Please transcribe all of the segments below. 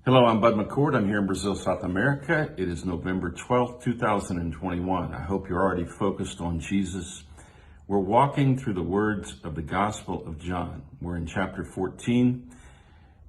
Hello, I'm Bud McCord. I'm here in Brazil, South America. It is November 12th, 2021. I hope you're already focused on Jesus. We're walking through the words of the Gospel of John. We're in chapter 14,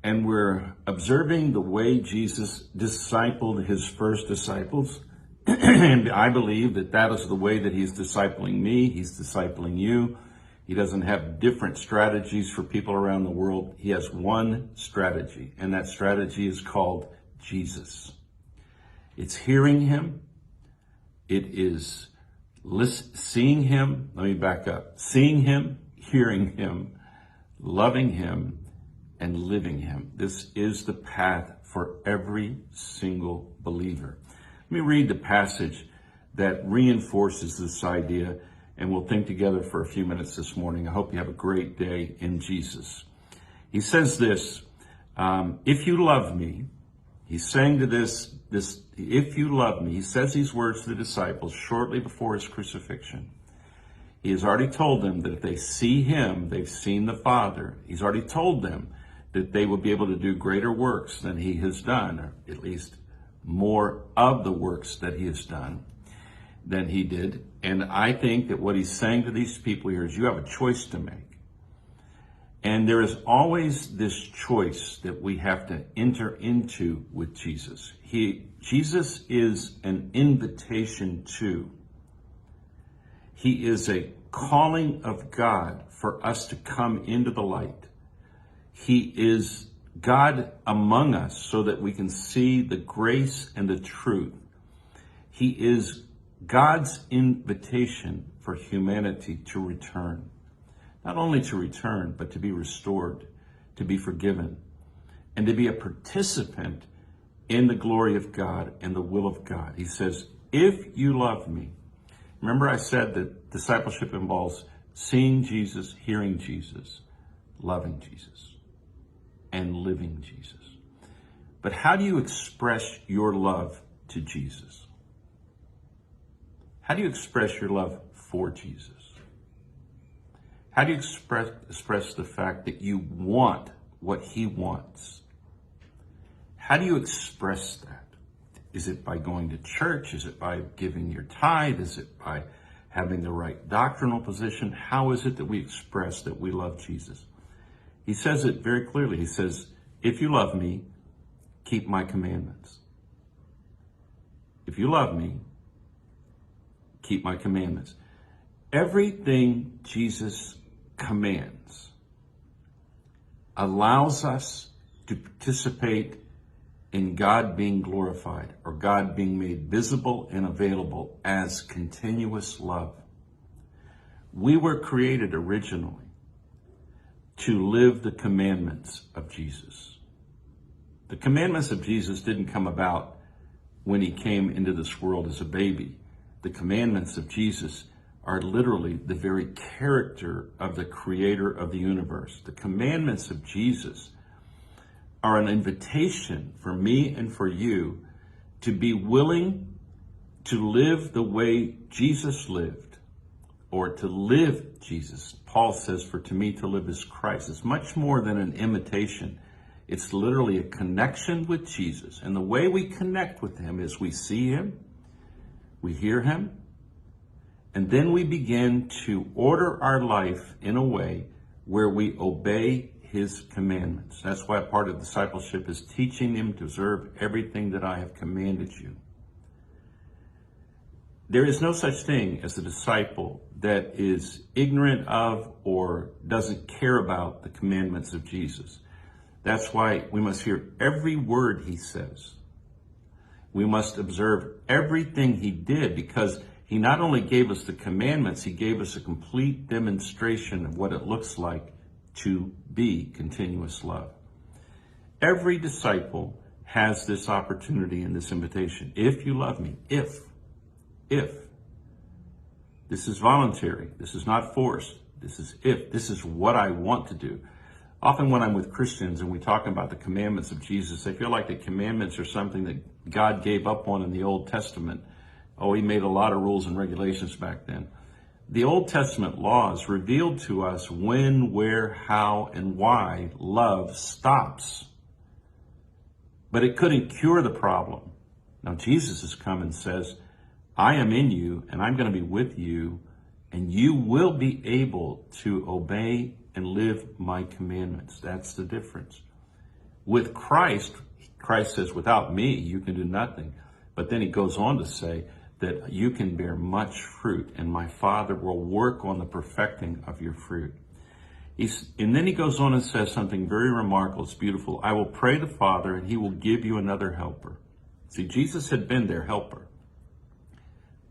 and we're observing the way Jesus discipled his first disciples. And I believe that is the way that he's discipling me. He's discipling you. He doesn't have different strategies for people around the world. He has one strategy, and that strategy is called Jesus. It's hearing him. It is seeing him. Let me back up. Seeing him, hearing him, loving him, and living him. This is the path for every single believer. Let me read the passage that reinforces this idea, and we'll think together for a few minutes this morning. I hope you have a great day in Jesus. He says this, if you love me, he's saying to this, if you love me, he says these words to the disciples shortly before his crucifixion. He has already told them that if they see him, they've seen the Father. He's already told them that they will be able to do greater works than he has done, or at least more of the works that he has done than he did. And I think that what he's saying to these people here is you have a choice to make. And there is always this choice that we have to enter into with Jesus. Jesus is an invitation to. He is a calling of God for us to come into the light. He is God among us so that we can see the grace and the truth. He is God's invitation for humanity to return. Not only to return, but to be restored, to be forgiven, and to be a participant in the glory of God and the will of God. He says, if you love me. Remember I said that discipleship involves seeing Jesus, hearing Jesus, loving Jesus, and living Jesus. But how do you express your love to Jesus? How do you express your love for Jesus? How do you express the fact that you want what he wants? How do you express that? Is it by going to church? Is it by giving your tithe? Is it by having the right doctrinal position? How is it that we express that we love Jesus? He says it very clearly. He says, if you love me, keep my commandments. If you love me, keep my commandments. Everything Jesus commands allows us to participate in God being glorified or God being made visible and available as continuous love. We were created originally to live the commandments of Jesus. The commandments of Jesus didn't come about when he came into this world as a baby. The commandments of Jesus are literally the very character of the creator of the universe. The commandments of Jesus are an invitation for me and for you to be willing to live the way Jesus lived, or to live Jesus. Paul says, for to me to live is Christ. It's much more than an imitation. It's literally a connection with Jesus. And the way we connect with him is we see him, we hear him, and then we begin to order our life in a way where we obey his commandments. That's why part of discipleship is teaching them to observe everything that I have commanded you. There is no such thing as a disciple that is ignorant of or doesn't care about the commandments of Jesus. That's why we must hear every word he says. We must observe everything he did, because he not only gave us the commandments, he gave us a complete demonstration of what it looks like to be continuous love. Every disciple has this opportunity and this invitation. If you love me, if. This is voluntary. This is not forced. This is if. This is what I want to do. Often when I'm with Christians and we talk about the commandments of Jesus, they feel like the commandments are something that God gave up on in the Old Testament. Oh, he made a lot of rules and regulations back then. The Old Testament laws revealed to us when, where, how, and why love stops. but it couldn't cure the problem. Now Jesus has come and says, I am in you and I'm going to be with you, and you will be able to obey and live my commandments. That's the difference. With Christ, Christ says, without me, you can do nothing. But then he goes on to say that you can bear much fruit, and my Father will work on the perfecting of your fruit. And then he goes on and says something very remarkable. It's beautiful. I will pray the Father, and he will give you another helper. See, Jesus had been their helper.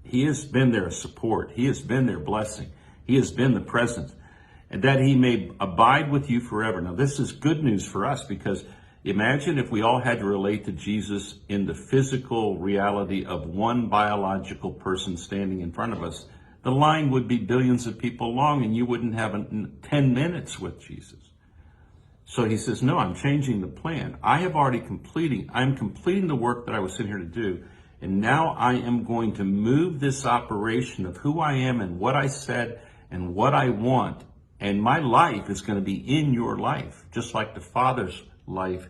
He has been their support. He has been their blessing. He has been the presence, and that he may abide with you forever. Now, this is good news for us, because imagine if we all had to relate to Jesus in the physical reality of one biological person standing in front of us. The line would be billions of people long, and you wouldn't have 10 minutes with Jesus. So he says, no, I'm changing the plan. I'm completing the work that I was sent here to do. And now I am going to move this operation of who I am and what I said and what I want. And my life is going to be in your life, just like the Father's life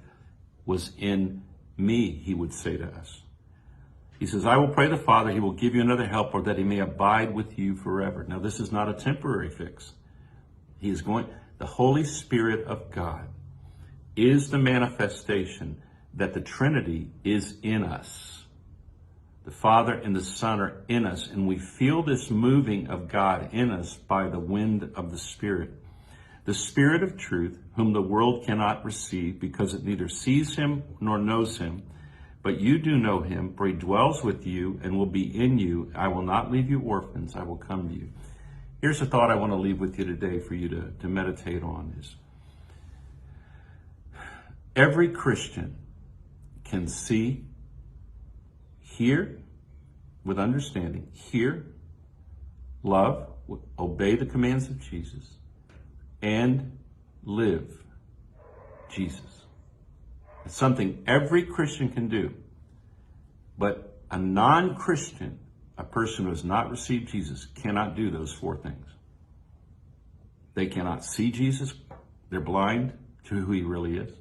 was in me, he would say to us. He says, I will pray the Father, he will give you another helper that he may abide with you forever. Now, this is not a temporary fix. The Holy Spirit of God is the manifestation that the Trinity is in us. The Father and the Son are in us, and we feel this moving of God in us by the wind of the Spirit. The Spirit of truth, whom the world cannot receive, because it neither sees him nor knows him. But you do know him, for he dwells with you and will be in you. I will not leave you orphans, I will come to you. Here's a thought I want to leave with you today for you to meditate on is, every Christian can see, hear with understanding, hear, love, obey the commands of Jesus, and live Jesus. It's something every Christian can do. But a non-Christian, a person who has not received Jesus, cannot do those four things. They cannot see Jesus. They're blind to who he really is.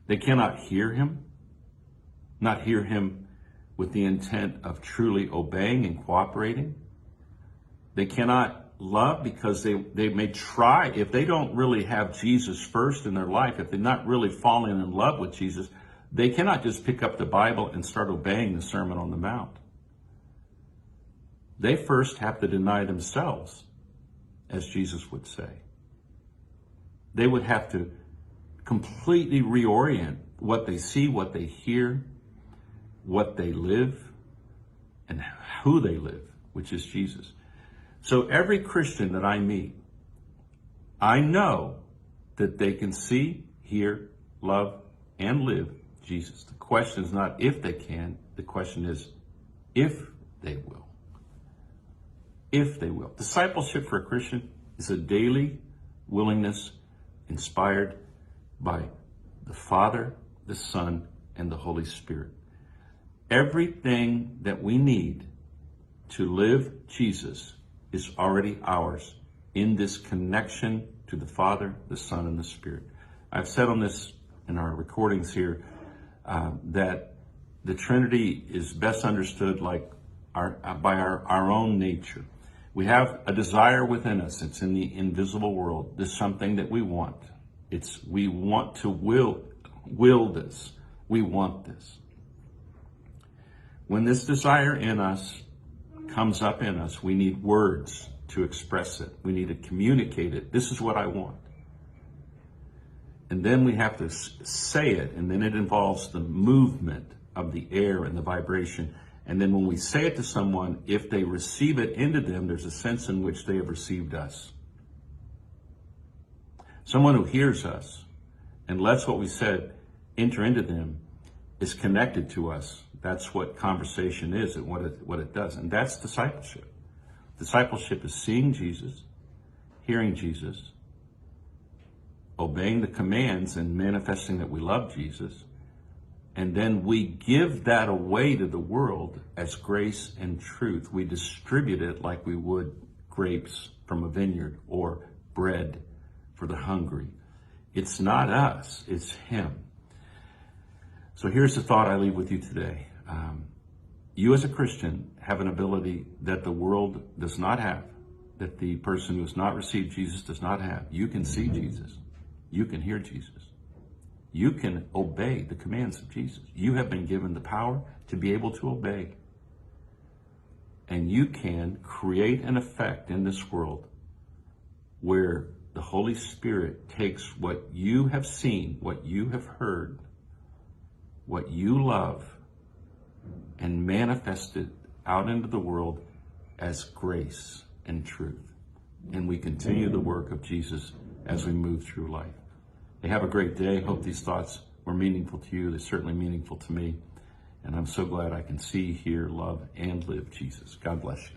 They cannot hear him, not hear him with the intent of truly obeying and cooperating. They cannot love because they may try, if they don't really have Jesus first in their life, if they're not really falling in love with Jesus, they cannot just pick up the Bible and start obeying the Sermon on the Mount. They first have to deny themselves, as Jesus would say. They would have to completely reorient what they see, what they hear, what they live, and who they live, which is Jesus. So every Christian that I meet, I know that they can see, hear, love, and live Jesus. The question is not if they can, the question is if they will. If they will. Discipleship for a Christian is a daily willingness inspired by the Father, the Son, and the Holy Spirit. Everything that we need to live Jesus is already ours in this connection to the Father, the Son, and the Spirit. I've said on this in our recordings here that the Trinity is best understood by our own nature. We have a desire within us. It's in the invisible world. There's something that we want. We want to will this. We want this. When this desire in us comes up in us, we need words to express it. We need to communicate it. This is what I want. And then we have to say it, and then it involves the movement of the air and the vibration. And then when we say it to someone, if they receive it into them, there's a sense in which they have received us. Someone who hears us and lets what we said enter into them is connected to us. That's what conversation is and what it does. And that's discipleship. Discipleship is seeing Jesus, hearing Jesus, obeying the commands and manifesting that we love Jesus. And then we give that away to the world as grace and truth. We distribute it like we would grapes from a vineyard or bread for the hungry. It's not us, it's him. So here's the thought I leave with you today. You as a Christian have an ability that the world does not have, that the person who has not received Jesus does not have. You can see Jesus. You can hear Jesus. You can obey the commands of Jesus. You have been given the power to be able to obey. And you can create an effect in this world where the Holy Spirit takes what you have seen, what you have heard, what you love, and manifest it out into the world as grace and truth. And we continue the work of Jesus as we move through life. Hey, have a great day. Hope these thoughts were meaningful to you. They're certainly meaningful to me. And I'm so glad I can see, hear, love, and live Jesus. God bless you.